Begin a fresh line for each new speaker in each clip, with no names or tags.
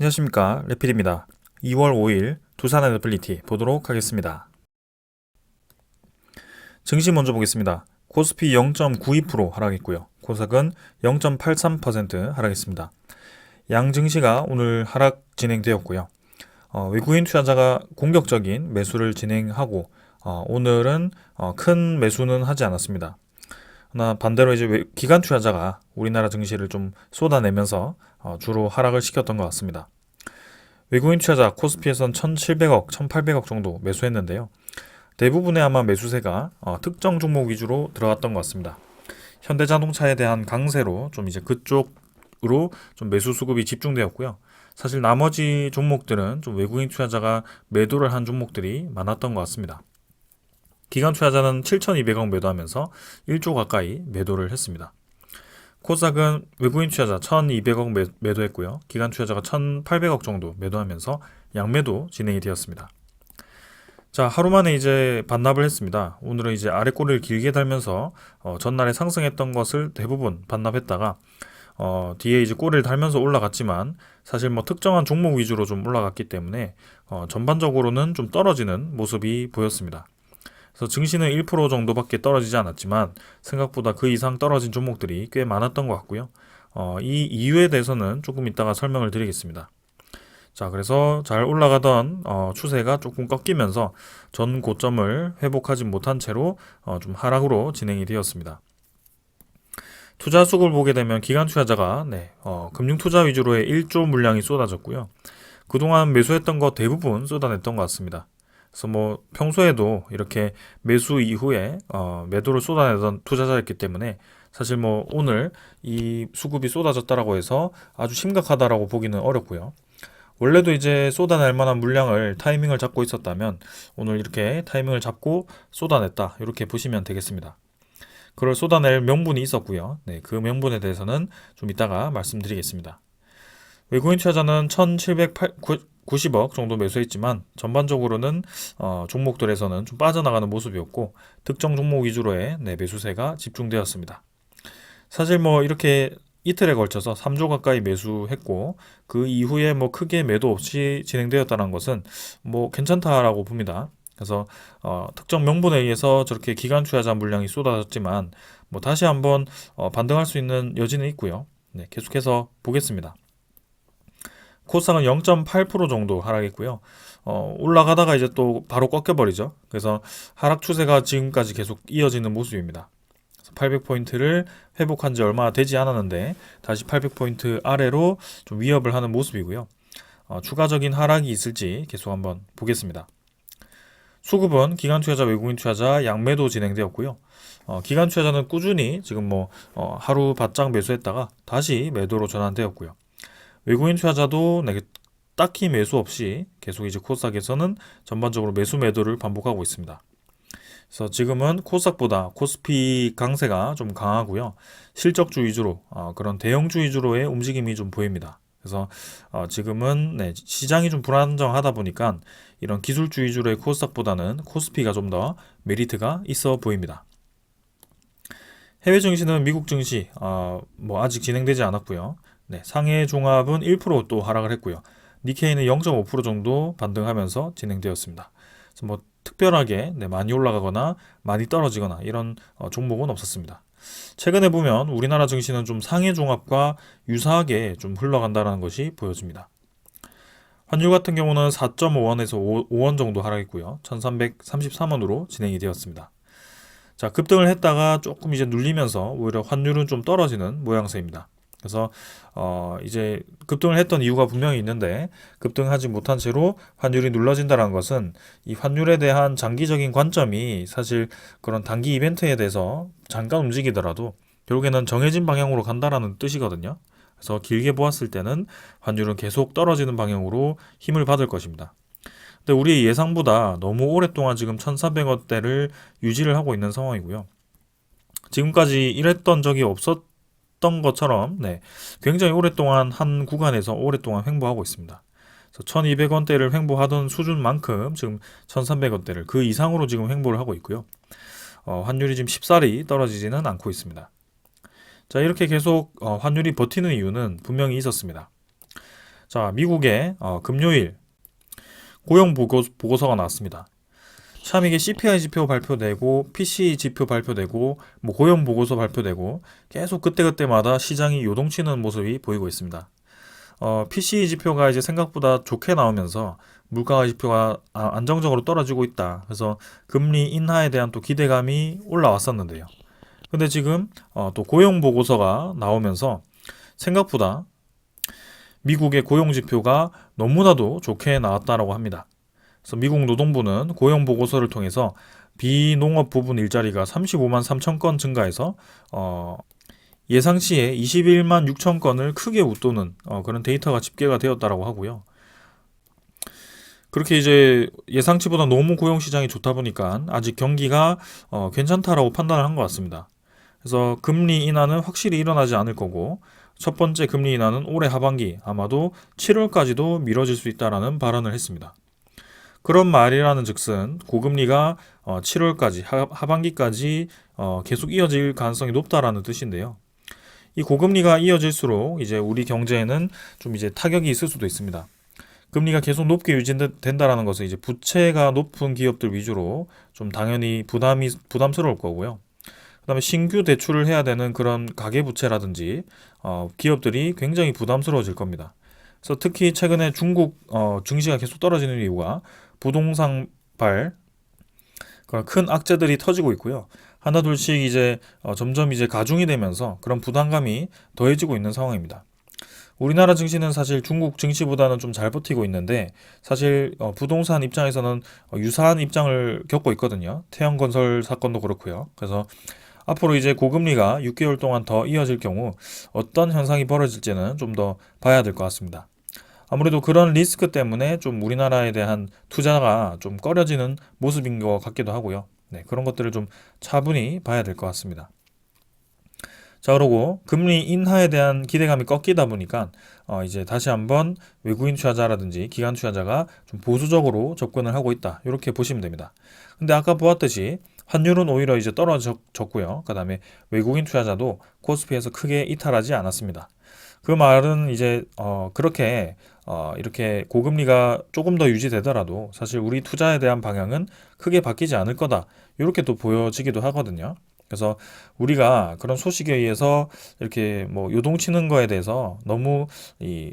안녕하십니까, 레필입니다. 2월 5일 두산 애너빌리티 보도록 하겠습니다. 증시 먼저 보겠습니다. 코스피 0.92% 하락했고요. 코스닥은 0.83% 하락했습니다. 양 증시가 오늘 하락 진행되었고요. 외국인 투자자가 공격적인 매수를 진행하고 오늘은 큰 매수는 하지 않았습니다. 그러나 반대로 이제 기관 투자자가 우리나라 증시를 좀 쏟아내면서 주로 하락을 시켰던 것 같습니다. 외국인 투자자 코스피에선 1,700억, 1,800억 정도 매수했는데요. 대부분의 아마 매수세가 특정 종목 위주로 들어갔던 것 같습니다. 현대자동차에 대한 강세로 좀 이제 그쪽으로 좀 매수 수급이 집중되었고요. 사실 나머지 종목들은 좀 외국인 투자자가 매도를 한 종목들이 많았던 것 같습니다. 기관 투자자는 7,200억 매도하면서 1조 가까이 매도를 했습니다. 코스닥은 외국인 투자자 1,200억 매도했고요. 기관 투자자가 1,800억 정도 매도하면서 양매도 진행이 되었습니다. 자, 하루 만에 이제 반납을 했습니다. 오늘은 이제 아래 꼬리를 길게 달면서 전날에 상승했던 것을 대부분 반납했다가 뒤에 이제 꼬리를 달면서 올라갔지만 사실 뭐 특정한 종목 위주로 좀 올라갔기 때문에 전반적으로는 좀 떨어지는 모습이 보였습니다. 그래서 증시는 1% 정도밖에 떨어지지 않았지만 생각보다 그 이상 떨어진 종목들이 꽤 많았던 것 같고요. 이 이유에 대해서는 조금 이따가 설명을 드리겠습니다. 자, 그래서 잘 올라가던 추세가 조금 꺾이면서 전 고점을 회복하지 못한 채로 좀 하락으로 진행이 되었습니다. 투자 수급을 보게 되면 기관 투자자가 금융 투자 위주로의 1조 물량이 쏟아졌고요. 그동안 매수했던 거 대부분 쏟아냈던 것 같습니다. 그래서 뭐 평소에도 이렇게 매수 이후에 매도를 쏟아내던 투자자였기 때문에 사실 뭐 오늘 이 수급이 쏟아졌다라고 해서 아주 심각하다라고 보기는 어렵고요. 원래도 이제 쏟아낼 만한 물량을 타이밍을 잡고 있었다면 오늘 이렇게 타이밍을 잡고 쏟아냈다 이렇게 보시면 되겠습니다. 그걸 쏟아낼 명분이 있었고요. 그 명분에 대해서는 좀 이따가 말씀드리겠습니다. 외국인 투자자는 1,790억 정도 매수했지만 전반적으로는 종목들에서는 좀 빠져나가는 모습이었고 특정 종목 위주로의 매수세가 집중되었습니다. 사실 뭐 이렇게 이틀에 걸쳐서 3조 가까이 매수했고 그 이후에 뭐 크게 매도 없이 진행되었다는 것은 뭐 괜찮다라고 봅니다. 그래서 특정 명분에 의해서 저렇게 기관 투자자 물량이 쏟아졌지만 뭐 다시 한번 반등할 수 있는 여지는 있고요. 계속해서 보겠습니다. 코스닥은 0.8% 정도 하락했고요. 올라가다가 이제 또 바로 꺾여버리죠. 그래서 하락 추세가 지금까지 계속 이어지는 모습입니다. 800포인트를 회복한 지 얼마 되지 않았는데 다시 800포인트 아래로 좀 위협을 하는 모습이고요. 추가적인 하락이 있을지 계속 한번 보겠습니다. 수급은 기관 투자자, 외국인 투자자 양매도 진행되었고요. 기관 투자자는 꾸준히 지금 뭐 하루 바짝 매수했다가 다시 매도로 전환되었고요. 외국인 투자자도 딱히 매수 없이 계속 이제 코스닥에서는 전반적으로 매수 매도를 반복하고 있습니다. 그래서 지금은 코스닥보다 코스피 강세가 좀 강하고요. 실적주 위주로 그런 대형주 위주로의 움직임이 좀 보입니다. 그래서 지금은 시장이 좀 불안정하다 보니까 이런 기술주 위주로의 코스닥보다는 코스피가 좀 더 메리트가 있어 보입니다. 해외 증시는 미국 증시 뭐 아직 진행되지 않았고요. 상해 종합은 1%또 하락을 했고요. 니케이는 0.5% 정도 반등하면서 진행되었습니다. 그래서 뭐 특별하게 많이 올라가거나 많이 떨어지거나 이런 종목은 없었습니다. 최근에 보면 우리나라 증시는 좀 상해 종합과 유사하게 좀 흘러간다는 것이 보여집니다. 환율 같은 경우는 4.5원에서 5원 정도 하락했고요. 1333원으로 진행이 되었습니다. 자, 급등을 했다가 조금 이제 눌리면서 오히려 환율은 좀 떨어지는 모양새입니다. 그래서 이제 급등을 했던 이유가 분명히 있는데 급등하지 못한 채로 환율이 눌러진다는 것은 이 환율에 대한 장기적인 관점이 사실 그런 단기 이벤트에 대해서 잠깐 움직이더라도 결국에는 정해진 방향으로 간다라는 뜻이거든요. 그래서 길게 보았을 때는 환율은 계속 떨어지는 방향으로 힘을 받을 것입니다. 근데 우리의 예상보다 너무 오랫동안 지금 1,400원대를 유지를 하고 있는 상황이고요. 지금까지 이랬던 적이 없었던 것처럼 굉장히 오랫동안 한 구간에서 오랫동안 횡보하고 있습니다. 그래서 1,200원대를 횡보하던 수준만큼 지금 1,300원대를 그 이상으로 지금 횡보를 하고 있고요. 환율이 지금 쉽사리 떨어지지는 않고 있습니다. 자, 이렇게 계속 환율이 버티는 이유는 분명히 있었습니다. 자, 미국의 금요일 고용 보고서가 나왔습니다. 참 이게 CPI 지표 발표되고 PCE 지표 발표되고 뭐 고용 보고서 발표되고 계속 그때그때마다 시장이 요동치는 모습이 보이고 있습니다. PCE 지표가 이제 생각보다 좋게 나오면서 물가 지표가 안정적으로 떨어지고 있다. 그래서 금리 인하에 대한 또 기대감이 올라왔었는데요. 근데 지금 또 고용 보고서가 나오면서 생각보다 미국의 고용 지표가 너무나도 좋게 나왔다라고 합니다. 그래서 미국 노동부는 고용 보고서를 통해서 비농업 부분 일자리가 35만 3천 건 증가해서 예상치에 21만 6천 건을 크게 웃도는 그런 데이터가 집계가 되었다라고 하고요. 그렇게 이제 예상치보다 너무 고용 시장이 좋다 보니까 아직 경기가 괜찮다라고 판단을 한 것 같습니다. 그래서 금리 인하는 확실히 일어나지 않을 거고 첫 번째 금리 인하는 올해 하반기 아마도 7월까지도 미뤄질 수 있다라는 발언을 했습니다. 그런 말이라는 즉슨 고금리가 7월까지 하반기까지 계속 이어질 가능성이 높다라는 뜻인데요. 이 고금리가 이어질수록 이제 우리 경제에는 좀 이제 타격이 있을 수도 있습니다. 금리가 계속 높게 유지된다라는 것은 이제 부채가 높은 기업들 위주로 좀 당연히 부담스러울 거고요. 그다음에 신규 대출을 해야 되는 그런 가계 부채라든지 기업들이 굉장히 부담스러워질 겁니다. 그래서 특히 최근에 중국 증시가 계속 떨어지는 이유가 부동산발 그런 큰 악재들이 터지고 있고요. 하나둘씩 이제 점점 이제 가중이 되면서 그런 부담감이 더해지고 있는 상황입니다. 우리나라 증시는 사실 중국 증시보다는 좀 잘 버티고 있는데 사실 부동산 입장에서는 유사한 입장을 겪고 있거든요. 태형건설 사건도 그렇고요. 그래서 앞으로 이제 고금리가 6개월 동안 더 이어질 경우 어떤 현상이 벌어질지는 좀 더 봐야 될 것 같습니다. 아무래도 그런 리스크 때문에 좀 우리나라에 대한 투자가 좀 꺼려지는 모습인 것 같기도 하고요. 네, 그런 것들을 좀 차분히 봐야 될 것 같습니다. 자, 그러고 금리 인하에 대한 기대감이 꺾이다 보니까 이제 다시 한번 외국인 투자자라든지 기관 투자자가 좀 보수적으로 접근을 하고 있다. 이렇게 보시면 됩니다. 근데 아까 보았듯이 환율은 오히려 이제 떨어졌고요. 그다음에 외국인 투자자도 코스피에서 크게 이탈하지 않았습니다. 그 말은 이제 그렇게 이렇게 고금리가 조금 더 유지되더라도 사실 우리 투자에 대한 방향은 크게 바뀌지 않을 거다. 이렇게 또 보여지기도 하거든요. 그래서 우리가 그런 소식에 의해서 이렇게 뭐 요동치는 거에 대해서 너무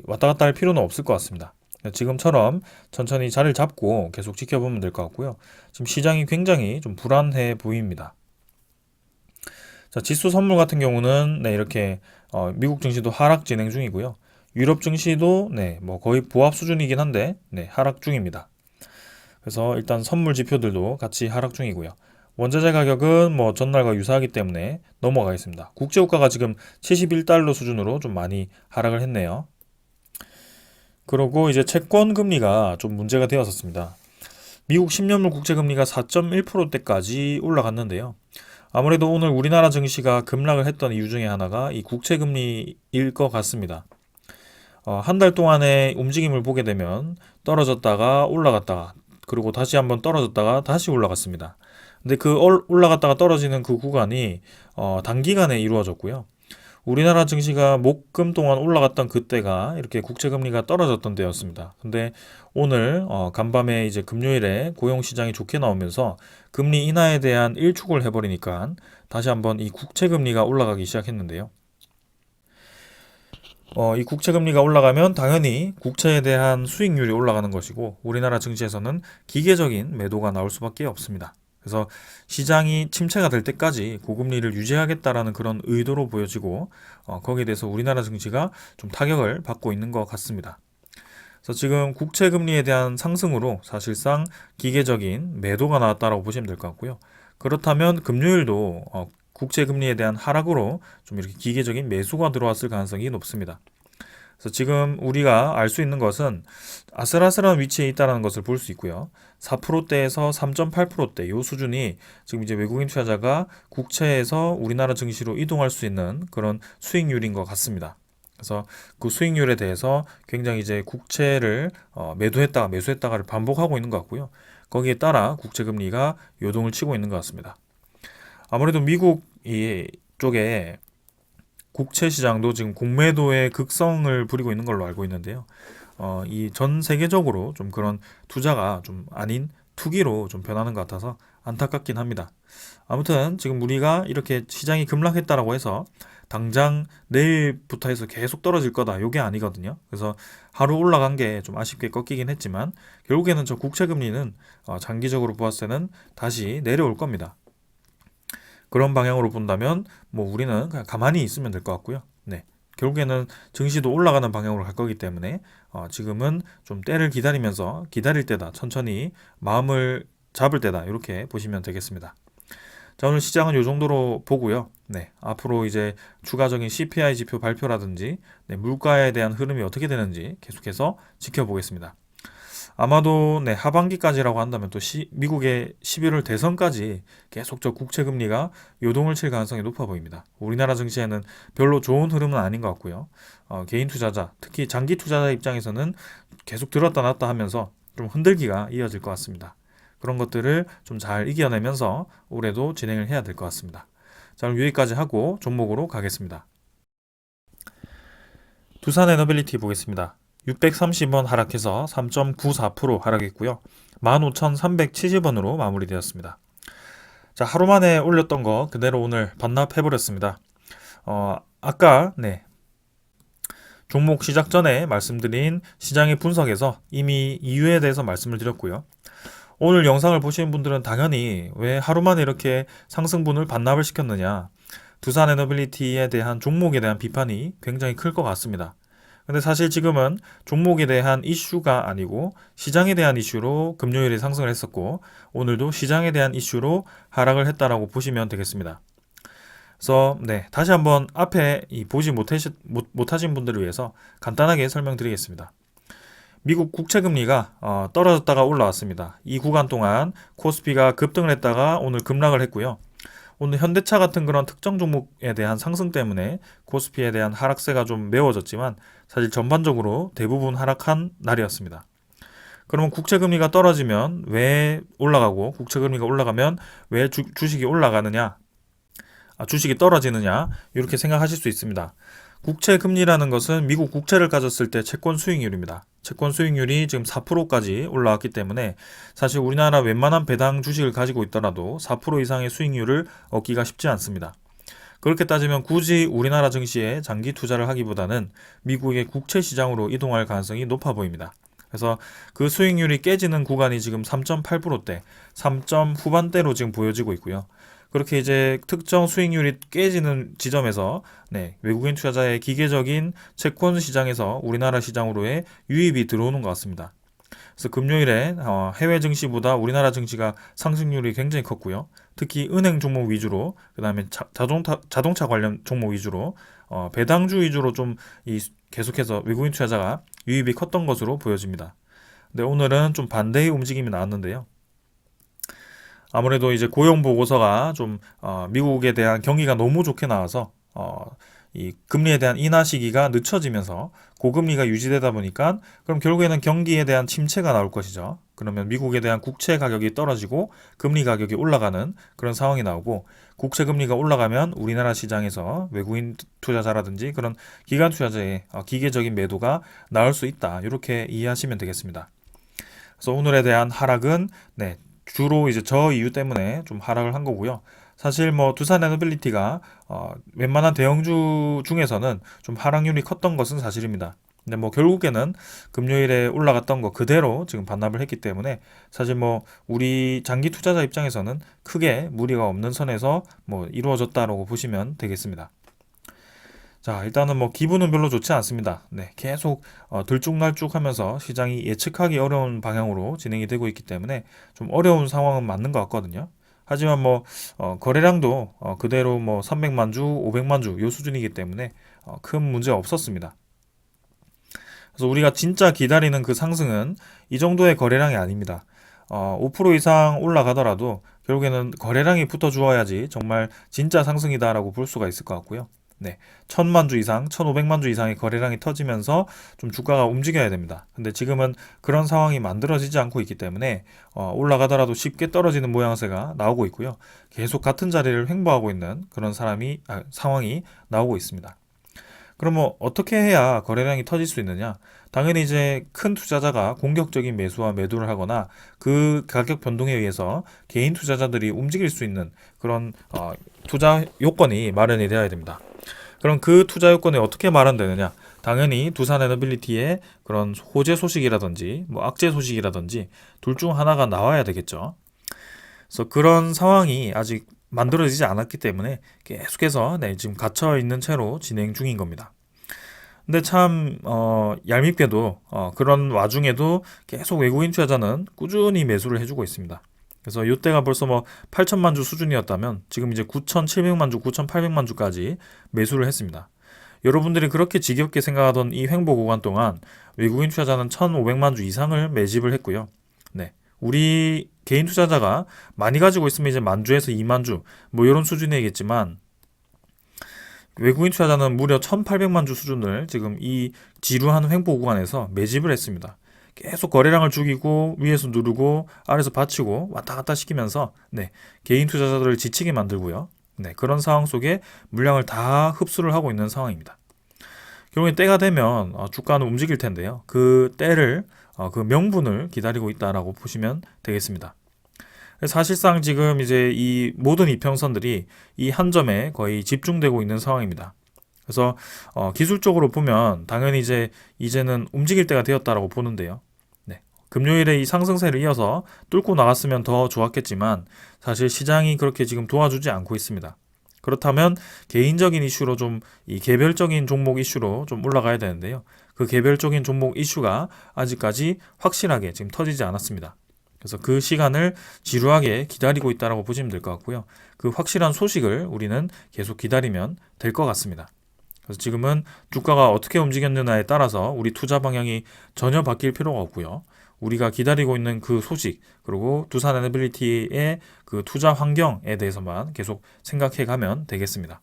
왔다 갔다 할 필요는 없을 것 같습니다. 지금처럼 천천히 자리를 잡고 계속 지켜보면 될 것 같고요. 지금 시장이 굉장히 좀 불안해 보입니다. 자, 지수 선물 같은 경우는 네, 이렇게 미국 증시도 하락 진행 중이고요. 유럽 증시도 네, 뭐 거의 보합 수준이긴 한데 네, 하락 중입니다. 그래서 일단 선물 지표들도 같이 하락 중이고요. 원자재 가격은 뭐 전날과 유사하기 때문에 넘어가겠습니다. 국제유가가 지금 71달러 수준으로 좀 많이 하락을 했네요. 그리고 이제 채권 금리가 좀 문제가 되었었습니다. 미국 10년물 국채 금리가 4.1%대까지 올라갔는데요. 아무래도 오늘 우리나라 증시가 급락을 했던 이유 중에 하나가 이 국채 금리일 것 같습니다. 한 달 동안의 움직임을 보게 되면 떨어졌다가 올라갔다가 그리고 다시 한번 떨어졌다가 다시 올라갔습니다. 근데 그 올라갔다가 떨어지는 그 구간이 단기간에 이루어졌고요. 우리나라 증시가 목금 동안 올라갔던 그때가 이렇게 국채 금리가 떨어졌던 때였습니다. 근데 오늘 간밤에 이제 금요일에 고용 시장이 좋게 나오면서 금리 인하에 대한 일축을 해버리니까 다시 한번 이 국채 금리가 올라가기 시작했는데요. 이 국채 금리가 올라가면 당연히 국채에 대한 수익률이 올라가는 것이고 우리나라 증시에서는 기계적인 매도가 나올 수밖에 없습니다. 그래서 시장이 침체가 될 때까지 고금리를 유지하겠다라는 그런 의도로 보여지고 거기에 대해서 우리나라 증시가 좀 타격을 받고 있는 것 같습니다. 그래서 지금 국채 금리에 대한 상승으로 사실상 기계적인 매도가 나왔다라고 보시면 될 것 같고요. 그렇다면 금요일도 국채 금리에 대한 하락으로 좀 이렇게 기계적인 매수가 들어왔을 가능성이 높습니다. 그래서 지금 우리가 알 수 있는 것은 아슬아슬한 위치에 있다는 것을 볼 수 있고요. 4%대에서 3.8%대 이 수준이 지금 이제 외국인 투자자가 국채에서 우리나라 증시로 이동할 수 있는 그런 수익률인 것 같습니다. 그래서 그 수익률에 대해서 굉장히 이제 국채를 매도했다가 매수했다가를 반복하고 있는 것 같고요. 거기에 따라 국채 금리가 요동을 치고 있는 것 같습니다. 아무래도 미국 쪽에 국채 시장도 지금 공매도의 극성을 부리고 있는 걸로 알고 있는데요. 이 전 세계적으로 좀 그런 투자가 좀 아닌 투기로 좀 변하는 것 같아서 안타깝긴 합니다. 아무튼 지금 우리가 이렇게 시장이 급락했다라고 해서 당장 내일부터 해서 계속 떨어질 거다. 요게 아니거든요. 그래서 하루 올라간 게 좀 아쉽게 꺾이긴 했지만 결국에는 저 국채 금리는 장기적으로 보았을 때는 다시 내려올 겁니다. 그런 방향으로 본다면 뭐 우리는 그냥 가만히 있으면 될 것 같고요. 네. 결국에는 증시도 올라가는 방향으로 갈 거기 때문에 지금은 좀 때를 기다리면서 기다릴 때다. 천천히 마음을 잡을 때다. 이렇게 보시면 되겠습니다. 자, 오늘 시장은 이 정도로 보고요. 네, 앞으로 이제 추가적인 CPI 지표 발표라든지 네, 물가에 대한 흐름이 어떻게 되는지 계속해서 지켜보겠습니다. 아마도 네, 하반기까지라고 한다면 또 미국의 11월 대선까지 계속 저 국채 금리가 요동을 칠 가능성이 높아 보입니다. 우리나라 증시에는 별로 좋은 흐름은 아닌 것 같고요. 개인 투자자, 특히 장기 투자자 입장에서는 계속 들었다 놨다 하면서 좀 흔들기가 이어질 것 같습니다. 그런 것들을 좀 잘 이겨내면서 올해도 진행을 해야 될 것 같습니다. 자, 그럼 여기까지 하고 종목으로 가겠습니다. 두산 에너빌리티 보겠습니다. 630원 하락해서 3.94% 하락했고요. 15,370원으로 마무리되었습니다. 자, 하루 만에 올렸던 거 그대로 오늘 반납해버렸습니다. 아까 종목 시작 전에 말씀드린 시장의 분석에서 이미 이유에 대해서 말씀을 드렸고요. 오늘 영상을 보시는 분들은 당연히 왜 하루 만에 이렇게 상승분을 반납을 시켰느냐, 두산 에너빌리티에 대한 종목에 대한 비판이 굉장히 클 것 같습니다. 근데 사실 지금은 종목에 대한 이슈가 아니고 시장에 대한 이슈로 금요일에 상승을 했었고 오늘도 시장에 대한 이슈로 하락을 했다라고 보시면 되겠습니다. 그래서 다시 한번 앞에 보지 못하신 분들을 위해서 간단하게 설명드리겠습니다. 미국 국채 금리가 떨어졌다가 올라왔습니다. 이 구간 동안 코스피가 급등을 했다가 오늘 급락을 했고요. 오늘 현대차 같은 그런 특정 종목에 대한 상승 때문에 코스피에 대한 하락세가 좀 메워졌지만 사실 전반적으로 대부분 하락한 날이었습니다. 그러면 국채금리가 떨어지면 왜 올라가고 국채금리가 올라가면 왜 주식이 올라가느냐, 주식이 떨어지느냐 이렇게 생각하실 수 있습니다. 국채 금리라는 것은 미국 국채를 가졌을 때 채권 수익률입니다. 채권 수익률이 지금 4%까지 올라왔기 때문에 사실 우리나라 웬만한 배당 주식을 가지고 있더라도 4% 이상의 수익률을 얻기가 쉽지 않습니다. 그렇게 따지면 굳이 우리나라 증시에 장기 투자를 하기보다는 미국의 국채 시장으로 이동할 가능성이 높아 보입니다. 그래서 그 수익률이 깨지는 구간이 지금 3.8%대, 3점 후반대로 지금 보여지고 있고요. 그렇게 이제 특정 수익률이 깨지는 지점에서 외국인 투자자의 기계적인 채권 시장에서 우리나라 시장으로의 유입이 들어오는 것 같습니다. 그래서 금요일에 해외 증시보다 우리나라 증시가 상승률이 굉장히 컸고요. 특히 은행 종목 위주로, 그 다음에 자동차 관련 종목 위주로, 배당주 위주로 좀 계속해서 외국인 투자자가 유입이 컸던 것으로 보여집니다. 근데 오늘은 좀 반대의 움직임이 나왔는데요. 아무래도 이제 고용 보고서가 좀 미국에 대한 경기가 너무 좋게 나와서 이 금리에 대한 인하 시기가 늦춰지면서 고금리가 유지되다 보니까 그럼 결국에는 경기에 대한 침체가 나올 것이죠. 그러면 미국에 대한 국채 가격이 떨어지고 금리 가격이 올라가는 그런 상황이 나오고, 국채 금리가 올라가면 우리나라 시장에서 외국인 투자자라든지 그런 기관 투자자의 기계적인 매도가 나올 수 있다. 이렇게 이해하시면 되겠습니다. 그래서 오늘에 대한 하락은 주로 이제 저 이유 때문에 좀 하락을 한 거고요. 사실 뭐 두산 에너빌리티가 웬만한 대형주 중에서는 좀 하락률이 컸던 것은 사실입니다. 근데 뭐 결국에는 금요일에 올라갔던 거 그대로 지금 반납을 했기 때문에 사실 뭐 우리 장기 투자자 입장에서는 크게 무리가 없는 선에서 뭐 이루어졌다라고 보시면 되겠습니다. 자, 일단은 뭐 기분은 별로 좋지 않습니다. 계속 들쭉날쭉하면서 시장이 예측하기 어려운 방향으로 진행이 되고 있기 때문에 좀 어려운 상황은 맞는 것 같거든요. 하지만 뭐 거래량도 그대로 뭐 300만 주, 500만 주 요 수준이기 때문에 큰 문제 없었습니다. 그래서 우리가 진짜 기다리는 그 상승은 이 정도의 거래량이 아닙니다. 5% 이상 올라가더라도 결국에는 거래량이 붙어 주어야지 정말 진짜 상승이다라고 볼 수가 있을 것 같고요. 1000만 주 이상, 1500만 주 이상의 거래량이 터지면서 좀 주가가 움직여야 됩니다. 근데 지금은 그런 상황이 만들어지지 않고 있기 때문에 올라가더라도 쉽게 떨어지는 모양새가 나오고 있고요. 계속 같은 자리를 횡보하고 있는 그런 상황이 나오고 있습니다. 그러면 어떻게 해야 거래량이 터질 수 있느냐? 당연히 이제 큰 투자자가 공격적인 매수와 매도를 하거나 그 가격 변동에 의해서 개인 투자자들이 움직일 수 있는 그런 투자 요건이 마련이 되어야 됩니다. 그럼 그 투자 요건이 어떻게 마련되느냐? 당연히 두산에너빌리티의 그런 호재 소식이라든지 뭐 악재 소식이라든지 둘 중 하나가 나와야 되겠죠. 그래서 그런 상황이 아직 만들어지지 않았기 때문에 계속해서 지금 갇혀 있는 채로 진행 중인 겁니다. 근데 참 얄밉게도 그런 와중에도 계속 외국인 투자자는 꾸준히 매수를 해주고 있습니다. 그래서 이때가 벌써 뭐 8천만 주 수준이었다면 지금 이제 9,700만 주, 9,800만 주까지 매수를 했습니다. 여러분들이 그렇게 지겹게 생각하던 이 횡보 구간 동안 외국인 투자자는 1,500만 주 이상을 매집을 했고요. 네. 우리 개인 투자자가 많이 가지고 있으면 이제 만 주에서 2만 주, 뭐 이런 수준이겠지만 외국인 투자자는 무려 1,800만 주 수준을 지금 이 지루한 횡보 구간에서 매집을 했습니다. 계속 거래량을 죽이고 위에서 누르고 아래에서 받치고 왔다 갔다 시키면서 개인 투자자들을 지치게 만들고요. 그런 상황 속에 물량을 다 흡수를 하고 있는 상황입니다. 결국에 때가 되면 주가는 움직일 텐데요. 그 때를 그 명분을 기다리고 있다라고 보시면 되겠습니다. 사실상 지금 이제 이 모든 이평선들이 이 한 점에 거의 집중되고 있는 상황입니다. 그래서 기술적으로 보면 당연히 이제는 움직일 때가 되었다라고 보는데요. 금요일에 이 상승세를 이어서 뚫고 나갔으면 더 좋았겠지만 사실 시장이 그렇게 지금 도와주지 않고 있습니다. 그렇다면 개인적인 이슈로 좀 이 개별적인 종목 이슈로 좀 올라가야 되는데요. 그 개별적인 종목 이슈가 아직까지 확실하게 지금 터지지 않았습니다. 그래서 그 시간을 지루하게 기다리고 있다라고 보시면 될 것 같고요. 그 확실한 소식을 우리는 계속 기다리면 될 것 같습니다. 그래서 지금은 주가가 어떻게 움직였느냐에 따라서 우리 투자 방향이 전혀 바뀔 필요가 없고요. 우리가 기다리고 있는 그 소식, 그리고 두산에너빌리티의 그 투자 환경에 대해서만 계속 생각해 가면 되겠습니다.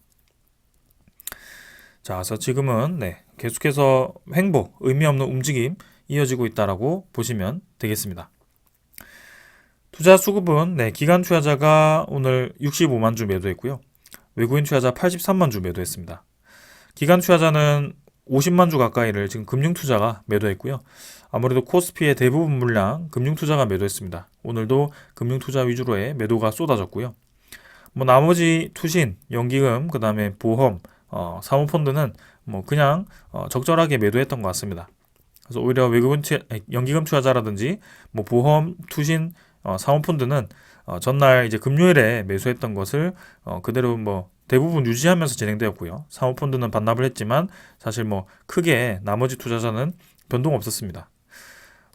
자, 그래서 지금은 계속해서 횡보, 의미 없는 움직임 이어지고 있다라고 보시면 되겠습니다. 투자 수급은 기간 투자자가 오늘 65만 주 매도했고요. 외국인 투자자 83만 주 매도했습니다. 기간 투자자는 50만 주 가까이를 지금 금융투자가 매도했고요. 아무래도 코스피의 대부분 물량 금융투자가 매도했습니다. 오늘도 금융투자 위주로의 매도가 쏟아졌고요. 뭐 나머지 투신, 연기금, 그 다음에 보험, 사모펀드는 뭐 그냥 적절하게 매도했던 것 같습니다. 그래서 오히려 외국인 연기금 투자자라든지 뭐 보험, 투신, 사모펀드는 전날 이제 금요일에 매수했던 것을 그대로 뭐 대부분 유지하면서 진행되었고요. 사모펀드는 반납을 했지만 사실 뭐 크게 나머지 투자자는 변동 없었습니다.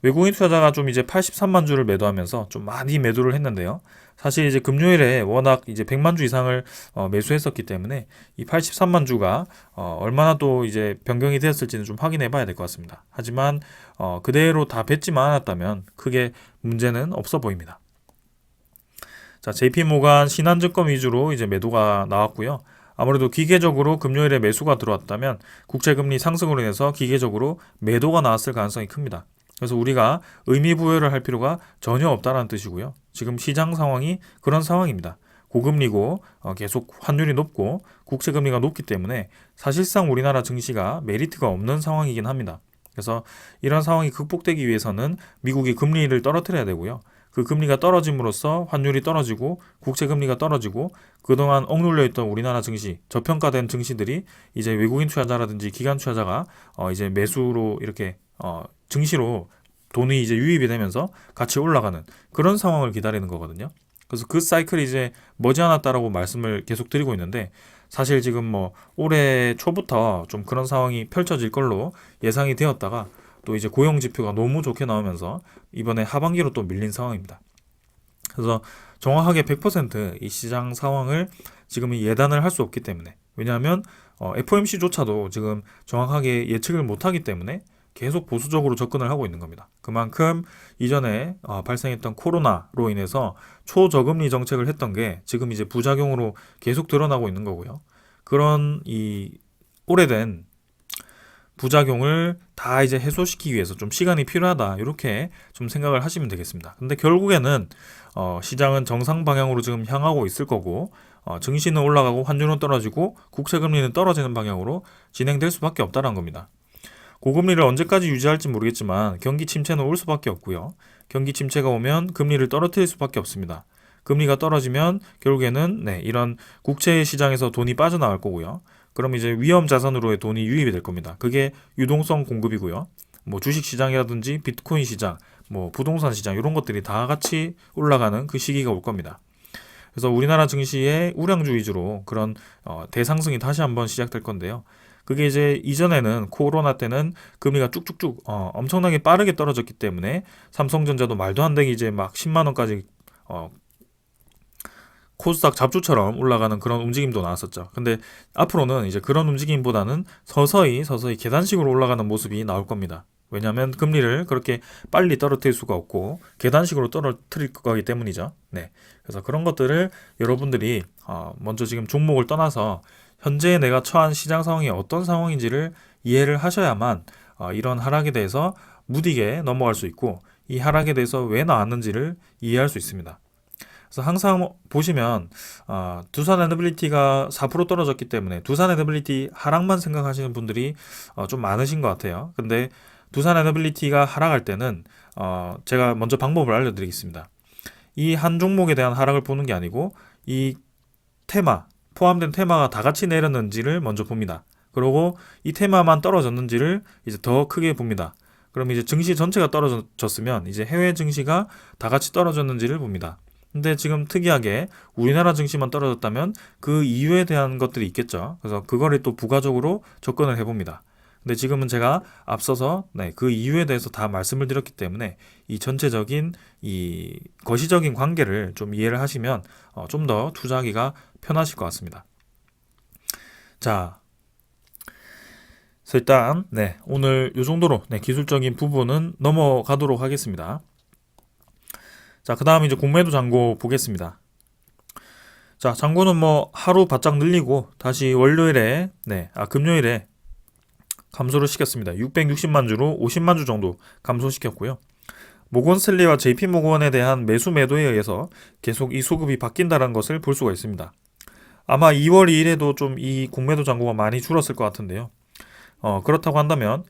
외국인 투자자가 좀 이제 83만 주를 매도하면서 좀 많이 매도를 했는데요. 사실 이제 금요일에 워낙 이제 100만 주 이상을 매수했었기 때문에 이 83만 주가 얼마나 또 이제 변경이 되었을지는 좀 확인해 봐야 될 것 같습니다. 하지만 그대로 다 뱉지만 않았다면 크게 문제는 없어 보입니다. 자, JP모간 신한증권 위주로 이제 매도가 나왔고요. 아무래도 기계적으로 금요일에 매수가 들어왔다면 국채금리 상승으로 인해서 기계적으로 매도가 나왔을 가능성이 큽니다. 그래서 우리가 의미 부여를 할 필요가 전혀 없다는 뜻이고요. 지금 시장 상황이 그런 상황입니다. 고금리고 계속 환율이 높고 국채금리가 높기 때문에 사실상 우리나라 증시가 메리트가 없는 상황이긴 합니다. 그래서 이런 상황이 극복되기 위해서는 미국이 금리를 떨어뜨려야 되고요. 그 금리가 떨어짐으로써 환율이 떨어지고 국채금리가 떨어지고 그동안 억눌려 있던 우리나라 증시, 저평가된 증시들이 이제 외국인 투자자라든지 기관 투자자가 이제 매수로 이렇게 증시로 돈이 이제 유입이 되면서 같이 올라가는 그런 상황을 기다리는 거거든요. 그래서 그 사이클이 이제 머지않았다라고 말씀을 계속 드리고 있는데 사실 지금 뭐 올해 초부터 좀 그런 상황이 펼쳐질 걸로 예상이 되었다가 또 이제 고용 지표가 너무 좋게 나오면서 이번에 하반기로 또 밀린 상황입니다. 그래서 정확하게 100% 이 시장 상황을 지금 예단을 할 수 없기 때문에 왜냐하면 FOMC조차도 지금 정확하게 예측을 못하기 때문에 계속 보수적으로 접근을 하고 있는 겁니다. 그만큼 이전에 발생했던 코로나로 인해서 초저금리 정책을 했던 게 지금 이제 부작용으로 계속 드러나고 있는 거고요. 그런 이 오래된 부작용을 다 이제 해소시키기 위해서 좀 시간이 필요하다 이렇게 좀 생각을 하시면 되겠습니다. 근데 결국에는 시장은 정상 방향으로 지금 향하고 있을 거고 증시는 올라가고 환율은 떨어지고 국채 금리는 떨어지는 방향으로 진행될 수밖에 없다는 겁니다. 고금리를 언제까지 유지할지 모르겠지만 경기 침체는 올 수밖에 없고요. 경기 침체가 오면 금리를 떨어뜨릴 수밖에 없습니다. 금리가 떨어지면 결국에는 이런 국채 시장에서 돈이 빠져나갈 거고요. 그럼 이제 위험 자산으로의 돈이 유입이 될 겁니다. 그게 유동성 공급이고요. 뭐 주식 시장이라든지 비트코인 시장, 뭐 부동산 시장 이런 것들이 다 같이 올라가는 그 시기가 올 겁니다. 그래서 우리나라 증시의 우량주 위주로 그런 대상승이 다시 한번 시작될 건데요. 그게 이제 이전에는 코로나 때는 금리가 쭉쭉쭉 엄청나게 빠르게 떨어졌기 때문에 삼성전자도 말도 안 되게 이제 막 10만 원까지 코스닥 잡주처럼 올라가는 그런 움직임도 나왔었죠. 근데 앞으로는 이제 그런 움직임보다는 서서히 계단식으로 올라가는 모습이 나올 겁니다. 왜냐하면 금리를 그렇게 빨리 떨어뜨릴 수가 없고 계단식으로 떨어뜨릴 거기 때문이죠. 네, 그래서 그런 것들을 여러분들이 먼저 지금 종목을 떠나서 현재 내가 처한 시장 상황이 어떤 상황인지를 이해를 하셔야만 이런 하락에 대해서 무디게 넘어갈 수 있고 이 하락에 대해서 왜 나왔는지를 이해할 수 있습니다. 그래서 항상 보시면 두산 에너빌리티가 4% 떨어졌기 때문에 두산 에너빌리티 하락만 생각하시는 분들이 좀 많으신 것 같아요. 근데 두산 에너빌리티가 하락할 때는 제가 먼저 방법을 알려드리겠습니다. 이 한 종목에 대한 하락을 보는 게 아니고 이 테마, 포함된 테마가 다 같이 내렸는지를 먼저 봅니다. 그리고 이 테마만 떨어졌는지를 이제 더 크게 봅니다. 그럼 이제 증시 전체가 떨어졌으면 이제 해외 증시가 다 같이 떨어졌는지를 봅니다. 근데 지금 특이하게 우리나라 증시만 떨어졌다면 그 이유에 대한 것들이 있겠죠. 그래서 그거를 또 부가적으로 접근을 해봅니다. 근데 지금은 제가 앞서서 그 이유에 대해서 다 말씀을 드렸기 때문에 이 전체적인 이 거시적인 관계를 좀 이해를 하시면 좀 더 투자하기가 편하실 것 같습니다. 자, 그래서 일단 오늘 이 정도로 기술적인 부분은 넘어가도록 하겠습니다. 자, 그 다음 이제 공매도 잔고 보겠습니다. 자, 잔고는 뭐 하루 바짝 늘리고 다시 금요일에 감소를 시켰습니다. 660만 주로 50만 주 정도 감소시켰고요. 모건스탠리와 JP모건에 대한 매수 매도에 의해서 계속 이 수급이 바뀐다는 것을 볼 수가 있습니다. 아마 2월 2일에도 좀 이 공매도 잔고가 많이 줄었을 것 같은데요. 그렇다고 한다면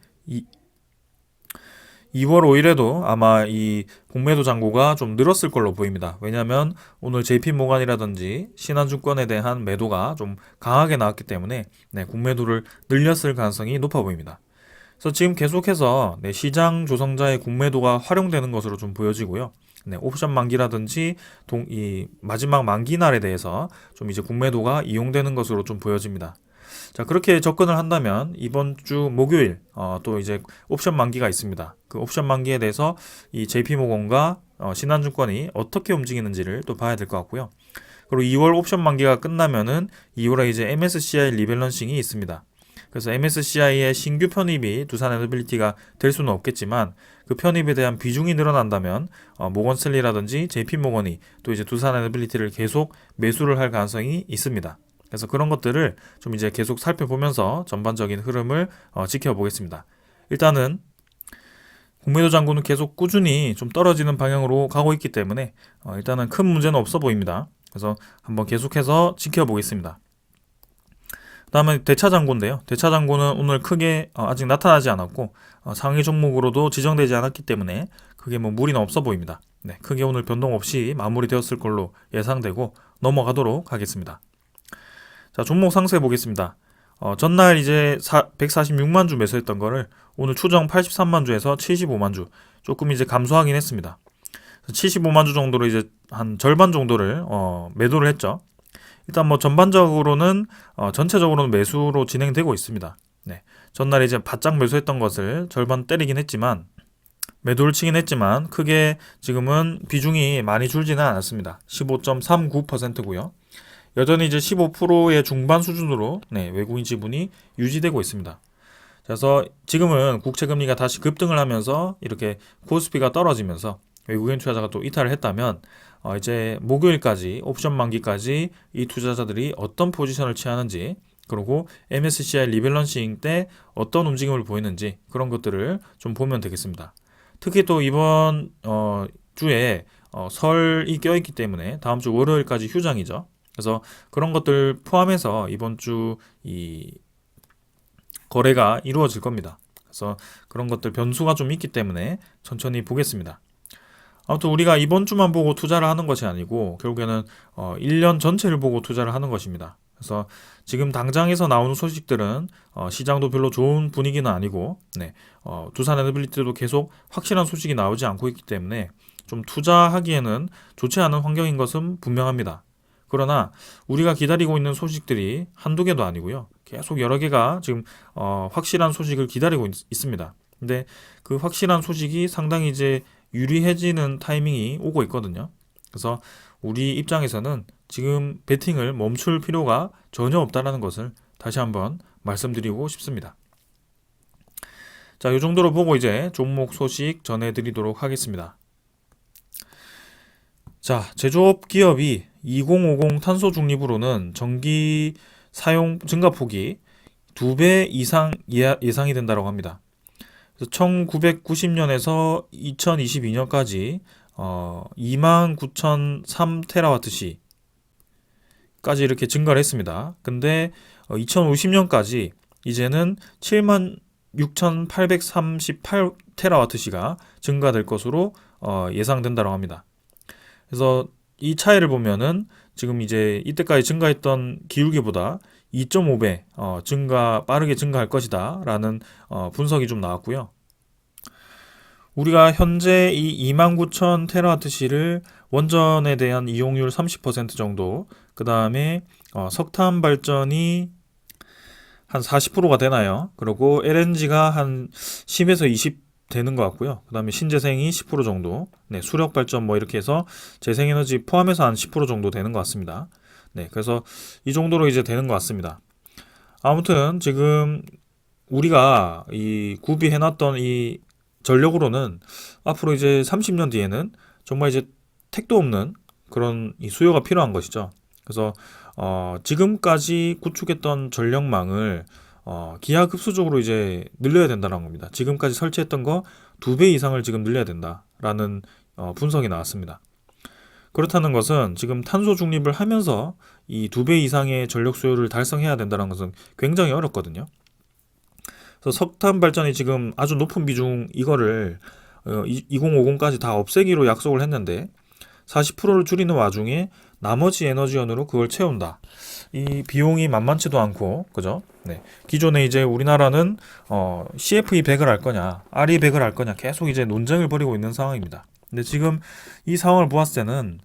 2월 5일에도 아마 이 공매도 잔고가 좀 늘었을 걸로 보입니다. 왜냐하면 오늘 JP모건이라든지 신한증권에 대한 매도가 좀 강하게 나왔기 때문에 공매도를 늘렸을 가능성이 높아 보입니다. 그래서 지금 계속해서 시장 조성자의 공매도가 활용되는 것으로 좀 보여지고요. 옵션 만기라든지 이 마지막 만기 날에 대해서 좀 이제 공매도가 이용되는 것으로 좀 보여집니다. 자, 그렇게 접근을 한다면 이번 주 목요일 또 이제 옵션 만기가 있습니다. 그 옵션 만기에 대해서 이 JP모건과 신한증권이 어떻게 움직이는지를 또 봐야 될 것 같고요. 그리고 2월 옵션 만기가 끝나면은 2월에 이제 MSCI 리밸런싱이 있습니다. 그래서 MSCI의 신규 편입이 두산 에너빌리티가 될 수는 없겠지만 그 편입에 대한 비중이 늘어난다면 모건스탠리라든지 JP모건이 또 이제 두산 에너빌리티를 계속 매수를 할 가능성이 있습니다. 그래서 그런 것들을 좀 이제 계속 살펴보면서 전반적인 흐름을 지켜보겠습니다. 일단은 공매도 잔고는 계속 꾸준히 좀 떨어지는 방향으로 가고 있기 때문에 일단은 큰 문제는 없어 보입니다. 그래서 한번 계속해서 지켜보겠습니다. 다음은 대차 잔고인데요. 대차 잔고는 오늘 크게 아직 나타나지 않았고 상위 종목으로도 지정되지 않았기 때문에 크게 뭐 무리는 없어 보입니다. 크게 오늘 변동 없이 마무리되었을 걸로 예상되고 넘어가도록 하겠습니다. 자, 종목 상세 보겠습니다. 전날 이제 146만 주 매수했던 거를 오늘 추정 83만 주에서 75만 주 조금 이제 감소하긴 했습니다. 75만 주 정도로 이제 한 절반 정도를 매도를 했죠. 일단 뭐 전반적으로는 전체적으로는 매수로 진행되고 있습니다. 전날 이제 바짝 매수했던 것을 절반 때리긴 했지만 매도를 치긴 했지만 크게 지금은 비중이 많이 줄지는 않았습니다. 15.39%고요. 여전히 이제 15%의 중반 수준으로 외국인 지분이 유지되고 있습니다. 그래서 지금은 국채금리가 다시 급등을 하면서 이렇게 코스피가 떨어지면서 외국인 투자자가 또 이탈을 했다면 이제 목요일까지 옵션 만기까지 이 투자자들이 어떤 포지션을 취하는지 그리고 MSCI 리밸런싱 때 어떤 움직임을 보이는지 그런 것들을 좀 보면 되겠습니다. 특히 또 이번 주에 설이 껴있기 때문에 다음 주 월요일까지 휴장이죠. 그래서 그런 것들 포함해서 이번 주 이 거래가 이루어질 겁니다. 그래서 그런 것들 변수가 좀 있기 때문에 천천히 보겠습니다. 아무튼 우리가 이번 주만 보고 투자를 하는 것이 아니고 결국에는 1년 전체를 보고 투자를 하는 것입니다. 그래서 지금 당장에서 나오는 소식들은 시장도 별로 좋은 분위기는 아니고 네, 두산 에너빌리티도 계속 확실한 소식이 나오지 않고 있기 때문에 좀 투자하기에는 좋지 않은 환경인 것은 분명합니다. 그러나 우리가 기다리고 있는 소식들이 한두 개도 아니고요. 계속 여러 개가 지금 확실한 소식을 기다리고 있습니다. 근데 그 확실한 소식이 상당히 이제 유리해지는 타이밍이 오고 있거든요. 그래서 우리 입장에서는 지금 베팅을 멈출 필요가 전혀 없다는 것을 다시 한번 말씀드리고 싶습니다. 자, 이 정도로 보고 이제 종목 소식 전해드리도록 하겠습니다. 자, 제조업 기업이 2050 탄소 중립으로는 전기 사용 증가폭이 2배 이상 예상이 된다고 합니다. 1990년에서 2022년까지 29,003테라와트시까지 이렇게 증가를 했습니다. 근데 2050년까지 이제는 76,838테라와트시가 증가될 것으로 예상된다고 합니다. 그래서 이 차이를 보면은 지금 이제 이때까지 증가했던 기울기보다 2.5배 빠르게 증가할 것이다 라는 분석이 좀 나왔고요. 우리가 현재 이 29,000 테라와트시를 원전에 대한 이용률 30% 정도, 그 다음에 석탄 발전이 한 40%가 되나요? 그리고 LNG가 한 10에서 20 되는 것 같고요. 그 다음에 신재생이 10% 정도, 네, 수력 발전 뭐 이렇게 해서 재생에너지 포함해서 한 10% 정도 되는 것 같습니다. 네, 그래서 이 정도로 이제 되는 것 같습니다. 아무튼 지금 우리가 이 구비해놨던 이 전력으로는 앞으로 이제 30년 뒤에는 정말 이제 택도 없는 그런 이 수요가 필요한 것이죠. 그래서 지금까지 구축했던 전력망을 기하급수적으로 이제 늘려야 된다는 겁니다. 지금까지 설치했던 거 2배 이상을 지금 늘려야 된다라는 분석이 나왔습니다. 그렇다는 것은 지금 탄소 중립을 하면서 이 2배 이상의 전력 수요를 달성해야 된다는 것은 굉장히 어렵거든요. 그래서 석탄 발전이 지금 아주 높은 비중 이거를 2050까지 다 없애기로 약속을 했는데 40%를 줄이는 와중에 나머지 에너지원으로 그걸 채운다. 이 비용이 만만치도 않고, 그죠? 네. 기존에 이제 우리나라는 CFE 100을 할 거냐, RE 100을 할 거냐 계속 이제 논쟁을 벌이고 있는 상황입니다. 근데 지금 이 상황을 보았을 때는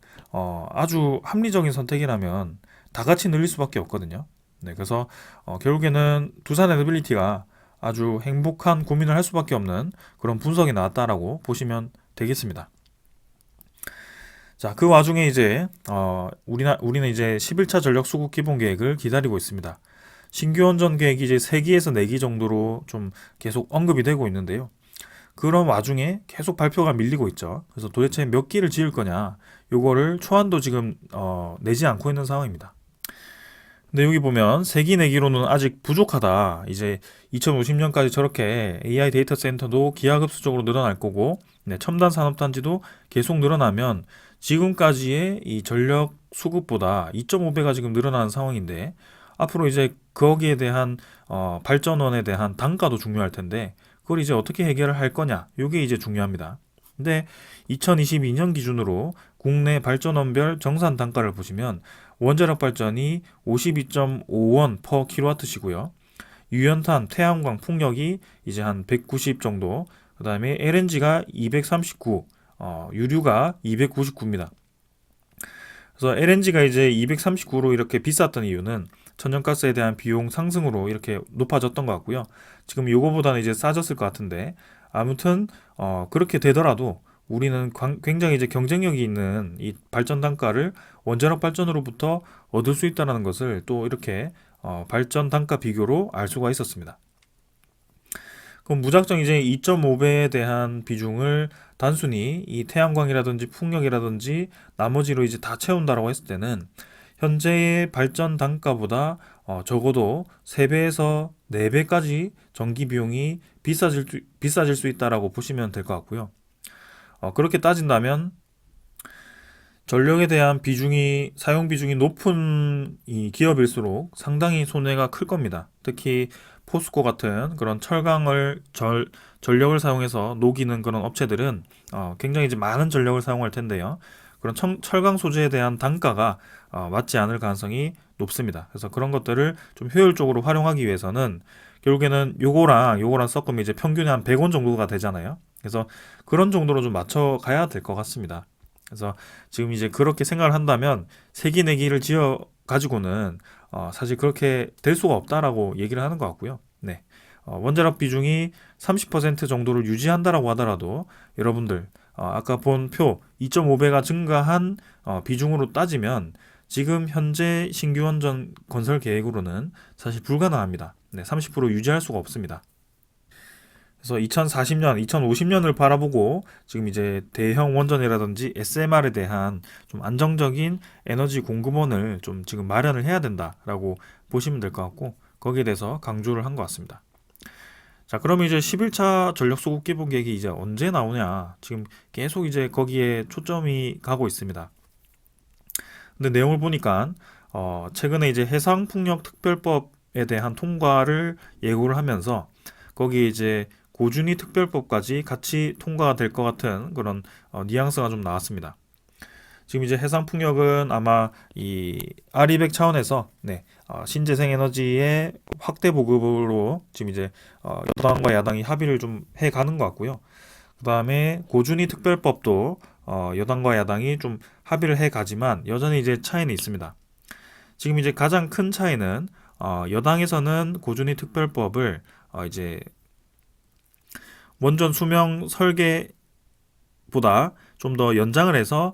아주 합리적인 선택이라면 다 같이 늘릴 수밖에 없거든요. 네. 그래서 결국에는 두산 에너빌리티가 아주 행복한 고민을 할 수밖에 없는 그런 분석이 나왔다라고 보시면 되겠습니다. 자, 그 와중에 이제 우리는 이제 11차 전력 수급 기본 계획을 기다리고 있습니다. 신규 원전 계획이 이제 3기에서 4기 정도로 좀 계속 언급이 되고 있는데요. 그런 와중에 계속 발표가 밀리고 있죠. 그래서 도대체 몇 기를 지을 거냐, 요거를 초안도 지금 내지 않고 있는 상황입니다. 근데 여기 보면 3기 내기로는 아직 부족하다. 이제 2050년까지 저렇게 AI 데이터 센터도 기하급수적으로 늘어날 거고, 네, 첨단 산업단지도 계속 늘어나면 지금까지의 이 전력 수급보다 2.5배가 지금 늘어나는 상황인데, 앞으로 이제 거기에 대한 발전원에 대한 단가도 중요할 텐데, 그걸 이제 어떻게 해결을 할 거냐, 이게 이제 중요합니다. 근데 2022년 기준으로 국내 발전원별 정산 단가를 보시면 원자력 발전이 52.5원 per 킬로와트시고요. 유연탄, 태양광, 풍력이 이제 한 190 정도, 그 다음에 LNG가 239, 유류가 299입니다. 그래서 LNG가 이제 239로 이렇게 비쌌던 이유는 천연가스에 대한 비용 상승으로 이렇게 높아졌던 것 같고요. 지금 요거보다는 이제 싸졌을 것 같은데, 아무튼 그렇게 되더라도 우리는 굉장히 이제 경쟁력이 있는 이 발전 단가를 원자력 발전으로부터 얻을 수 있다는 것을 또 이렇게 발전 단가 비교로 알 수가 있었습니다. 그럼 무작정 이제 2.5배에 대한 비중을 단순히 이 태양광이라든지 풍력이라든지 나머지로 이제 다 채운다라고 했을 때는 현재의 발전 단가보다 적어도 3배에서 4배까지 전기 비용이 비싸질 수 있다라고 보시면 될 것 같고요. 그렇게 따진다면 전력에 대한 사용 비중이 높은 이 기업일수록 상당히 손해가 클 겁니다. 특히 포스코 같은 그런 전력을 사용해서 녹이는 그런 업체들은 굉장히 이제 많은 전력을 사용할 텐데요. 그런 철강 소재에 대한 단가가 맞지 않을 가능성이 높습니다. 그래서 그런 것들을 좀 효율적으로 활용하기 위해서는 결국에는 요거랑 섞으면 이제 평균에 한 100원 정도가 되잖아요. 그래서 그런 정도로 좀 맞춰 가야 될 것 같습니다. 그래서 지금 이제 그렇게 생각을 한다면 세기 내기를 지어 가지고는 사실 그렇게 될 수가 없다라고 얘기를 하는 것 같고요. 네. 원자력 비중이 30% 정도를 유지한다라고 하더라도 여러분들 아까 본 표 2.5배가 증가한 비중으로 따지면 지금 현재 신규 원전 건설 계획으로는 사실 불가능합니다. 네, 30% 유지할 수가 없습니다. 그래서 2040년, 2050년을 바라보고 지금 이제 대형 원전이라든지 SMR에 대한 좀 안정적인 에너지 공급원을 좀 지금 마련을 해야 된다라고 보시면 될 것 같고 거기에 대해서 강조를 한 것 같습니다. 자, 그럼 이제 11차 전력 소국 개본 계획이 이제 언제 나오냐? 지금 계속 이제 거기에 초점이 가고 있습니다. 근데 내용을 보니까 최근에 이제 해상풍력특별법에 대한 통과를 예고를 하면서 거기에 이제 고준위 특별법까지 같이 통과가 될 것 같은 그런 뉘앙스가 좀 나왔습니다. 지금 이제 해상풍력은 아마 이 R200 차원에서 신재생 에너지의 확대 보급으로 지금 이제 여당과 야당이 합의를 좀 해가는 것 같고요. 그 다음에 고준위 특별법도 여당과 야당이 좀 합의를 해가지만 여전히 이제 차이는 있습니다. 지금 이제 가장 큰 차이는 여당에서는 고준위 특별법을 이제 원전 수명 설계보다 좀 더 연장을 해서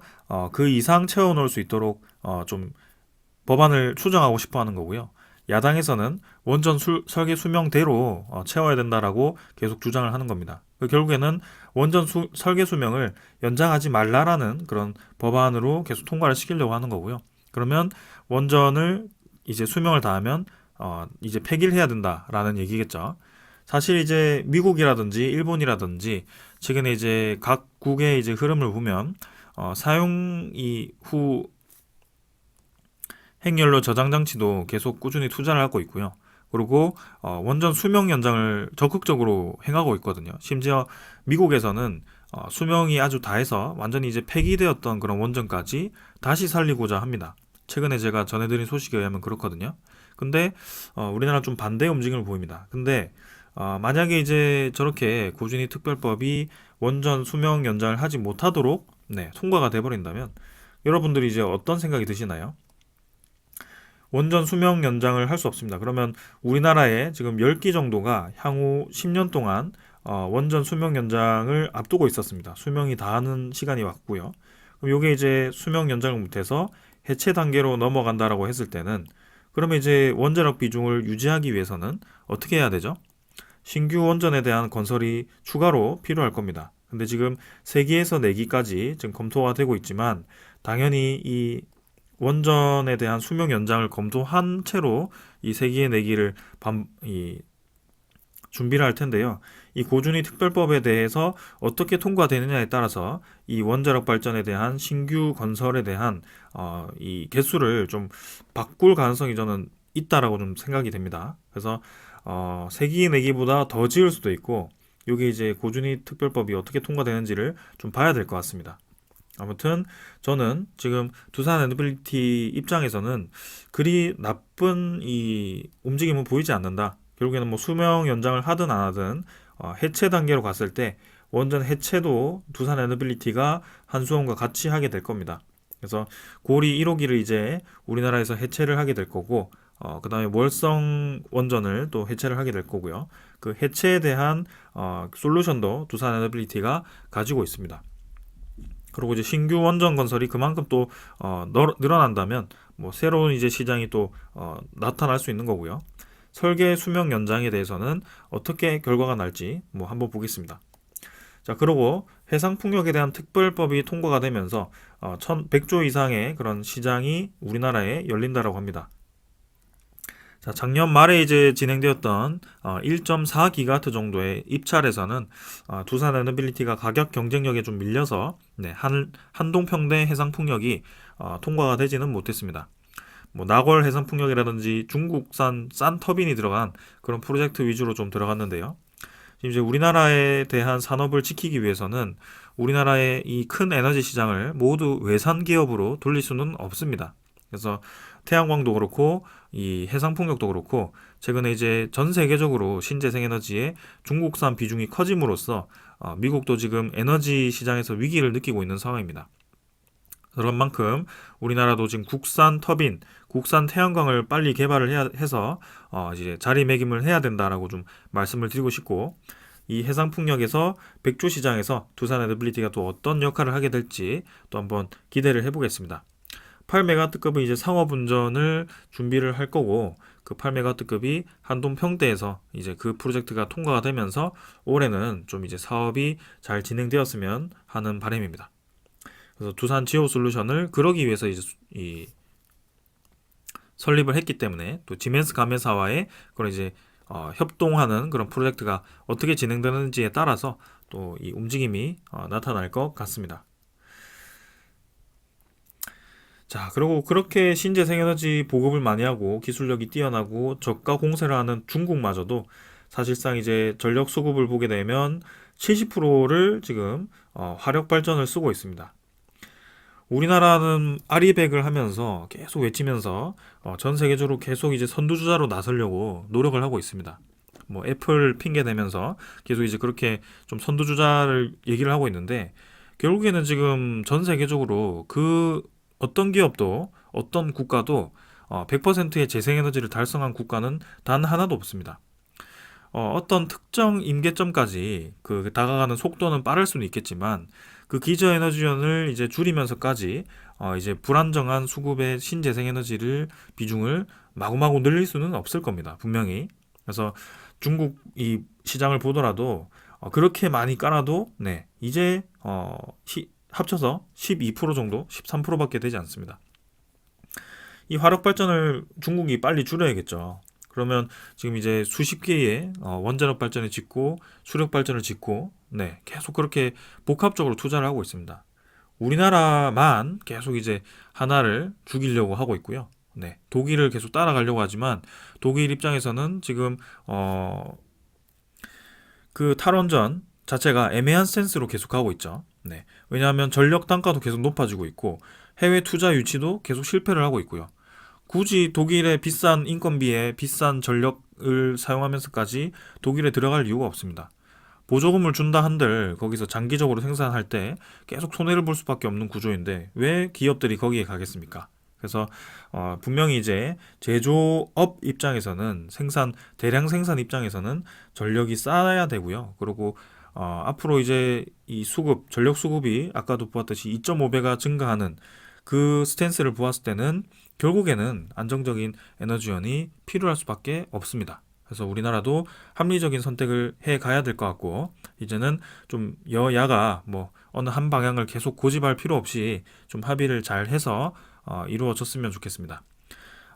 그 이상 채워 넣을 수 있도록 좀 법안을 수정하고 싶어 하는 거고요. 야당에서는 원전 설계 수명대로 채워야 된다라고 계속 주장을 하는 겁니다. 결국에는 원전 설계 수명을 연장하지 말라라는 그런 법안으로 계속 통과를 시키려고 하는 거고요. 그러면 원전을 이제 수명을 다하면 이제 폐기를 해야 된다라는 얘기겠죠. 사실 이제 미국이라든지 일본이라든지 최근에 이제 각국의 이제 흐름을 보면 사용 이후 핵연료 저장 장치도 계속 꾸준히 투자를 하고 있고요. 그리고 원전 수명 연장을 적극적으로 행하고 있거든요. 심지어 미국에서는 수명이 아주 다해서 완전히 이제 폐기되었던 그런 원전까지 다시 살리고자 합니다. 최근에 제가 전해드린 소식에 의하면 그렇거든요. 근데 우리나라 좀 반대의 움직임을 보입니다. 근데 만약에 이제 저렇게 고준위 특별법이 원전 수명 연장을 하지 못하도록 통과가 돼버린다면 여러분들이 이제 어떤 생각이 드시나요? 원전 수명 연장을 할 수 없습니다. 그러면 우리나라에 지금 10기 정도가 향후 10년 동안 원전 수명 연장을 앞두고 있었습니다. 수명이 다하는 시간이 왔고요. 그럼 이게 이제 수명 연장을 못해서 해체 단계로 넘어간다라고 했을 때는 그러면 이제 원자력 비중을 유지하기 위해서는 어떻게 해야 되죠? 신규 원전에 대한 건설이 추가로 필요할 겁니다. 근데 지금 3기에서 4기까지 지금 검토가 되고 있지만 당연히 이 원전에 대한 수명 연장을 검토한 채로 이 3기의 4기를 준비를 할 텐데요. 이 고준위 특별법에 대해서 어떻게 통과되느냐에 따라서 이 원자력 발전에 대한 신규 건설에 대한 이 개수를 좀 바꿀 가능성이 저는 있다라고 좀 생각이 됩니다. 그래서 3기, 4기보다 더 지을 수도 있고 이게 이제 고준위 특별법이 어떻게 통과되는지를 좀 봐야 될 것 같습니다. 아무튼 저는 지금 두산 에너빌리티 입장에서는 그리 나쁜 이 움직임은 보이지 않는다. 결국에는 뭐 수명 연장을 하든 안 하든 해체 단계로 갔을 때 원전 해체도 두산 에너빌리티가 한수원과 같이 하게 될 겁니다. 그래서 고리 1호기를 이제 우리나라에서 해체를 하게 될 거고 그 다음에 월성 원전을 또 해체를 하게 될 거고요. 그 해체에 대한 솔루션도 두산 에너빌리티가 가지고 있습니다. 그리고 이제 신규 원전 건설이 그만큼 또 늘어난다면 뭐 새로운 이제 시장이 또 나타날 수 있는 거고요. 설계 수명 연장에 대해서는 어떻게 결과가 날지 뭐 한번 보겠습니다. 자, 그리고 해상풍력에 대한 특별법이 통과가 되면서 1,100조 이상의 그런 시장이 우리나라에 열린다라고 합니다. 자, 자, 작년 말에 이제 진행되었던 1.4기가와트 정도의 입찰에서는 두산 에너빌리티가 가격 경쟁력에 좀 밀려서 한동평대 해상풍력이 통과가 되지는 못했습니다. 뭐 나골 해상풍력이라든지 중국산 싼 터빈이 들어간 그런 프로젝트 위주로 좀 들어갔는데요. 지금 이제 우리나라에 대한 산업을 지키기 위해서는 우리나라의 이 큰 에너지 시장을 모두 외산 기업으로 돌릴 수는 없습니다. 그래서 태양광도 그렇고 이 해상풍력도 그렇고 최근에 이제 전 세계적으로 신재생 에너지의 중국산 비중이 커짐으로써 미국도 지금 에너지 시장에서 위기를 느끼고 있는 상황입니다. 그런 만큼 우리나라도 지금 국산 터빈, 국산 태양광을 빨리 개발을 해서 이제 자리매김을 해야 된다라고 좀 말씀을 드리고 싶고, 이 해상풍력에서 백조 시장에서 두산 에너빌리티가 또 어떤 역할을 하게 될지 또 한번 기대를 해보겠습니다. 8메가와트급은 이제 상업운전을 준비를 할 거고, 그 8메가와트급이 한돈평대에서 이제 그 프로젝트가 통과가 되면서 올해는 좀 이제 사업이 잘 진행되었으면 하는 바람입니다. 그래서 두산 지오 솔루션을 그러기 위해서 이제 이 설립을 했기 때문에 또 지멘스 가메사와의 그런 이제 협동하는 그런 프로젝트가 어떻게 진행되는지에 따라서 또 이 움직임이 나타날 것 같습니다. 자, 그리고 그렇게 신재생에너지 보급을 많이 하고 기술력이 뛰어나고 저가 공세를 하는 중국마저도 사실상 이제 전력 수급을 보게 되면 70%를 지금 화력 발전을 쓰고 있습니다. 우리나라는 아리백을 하면서 계속 외치면서 전 세계적으로 계속 이제 선두주자로 나서려고 노력을 하고 있습니다. 뭐 애플 핑계 대면서 계속 이제 그렇게 좀 선두주자를 얘기를 하고 있는데, 결국에는 지금 전 세계적으로 그 어떤 기업도 어떤 국가도 100%의 재생에너지를 달성한 국가는 단 하나도 없습니다. 어떤 특정 임계점까지 그 다가가는 속도는 빠를 수는 있겠지만 그 기저 에너지원을 이제 줄이면서까지 이제 불안정한 수급의 신재생 에너지를 비중을 마구마구 늘릴 수는 없을 겁니다. 분명히. 그래서 중국 이 시장을 보더라도 그렇게 많이 깔아도 이제 합쳐서 12% 정도, 13%밖에 되지 않습니다. 이 화력 발전을 중국이 빨리 줄여야겠죠. 그러면 지금 이제 수십 개의 원자력 발전을 짓고 수력 발전을 짓고 계속 그렇게 복합적으로 투자를 하고 있습니다. 우리나라만 계속 이제 하나를 죽이려고 하고 있고요. 독일을 계속 따라가려고 하지만 독일 입장에서는 지금 그 탈원전 자체가 애매한 스탠스로 계속 가고 있죠. 왜냐하면 전력 단가도 계속 높아지고 있고 해외 투자 유치도 계속 실패를 하고 있고요. 굳이 독일의 비싼 인건비에 비싼 전력을 사용하면서까지 독일에 들어갈 이유가 없습니다. 보조금을 준다 한들 거기서 장기적으로 생산할 때 계속 손해를 볼 수밖에 없는 구조인데 왜 기업들이 거기에 가겠습니까? 그래서 분명히 이제 제조업 입장에서는 대량 생산 입장에서는 전력이 쌓아야 되고요. 그리고 앞으로 이제 이 전력 수급이 아까도 보았듯이 2.5배가 증가하는 그 스탠스를 보았을 때는 결국에는 안정적인 에너지원이 필요할 수밖에 없습니다. 그래서 우리나라도 합리적인 선택을 해 가야 될 것 같고, 이제는 좀 여야가 뭐 어느 한 방향을 계속 고집할 필요 없이 좀 합의를 잘 해서 이루어졌으면 좋겠습니다.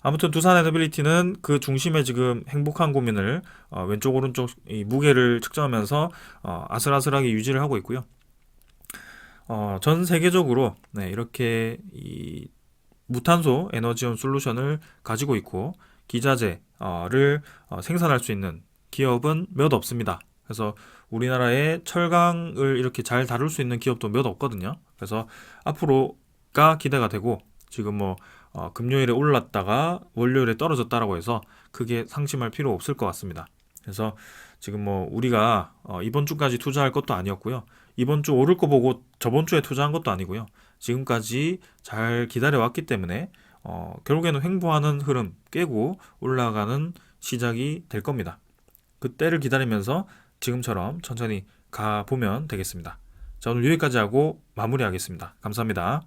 아무튼 두산 에너빌리티는 그 중심에 지금 행복한 고민을 왼쪽 오른쪽 이 무게를 측정하면서 아슬아슬하게 유지를 하고 있고요. 전 세계적으로 이렇게 이 무탄소 에너지원 솔루션을 가지고 있고 기자재를 생산할 수 있는 기업은 몇 없습니다. 그래서 우리나라의 철강을 이렇게 잘 다룰 수 있는 기업도 몇 없거든요. 그래서 앞으로가 기대가 되고, 지금 뭐 금요일에 올랐다가 월요일에 떨어졌다라고 해서 크게 상심할 필요 없을 것 같습니다. 그래서 지금 뭐 우리가 이번 주까지 투자할 것도 아니었고요. 이번 주 오를 거 보고 저번 주에 투자한 것도 아니고요. 지금까지 잘 기다려왔기 때문에 결국에는 횡보하는 흐름 깨고 올라가는 시작이 될 겁니다. 그때를 기다리면서 지금처럼 천천히 가보면 되겠습니다. 자, 오늘 여기까지 하고 마무리하겠습니다. 감사합니다.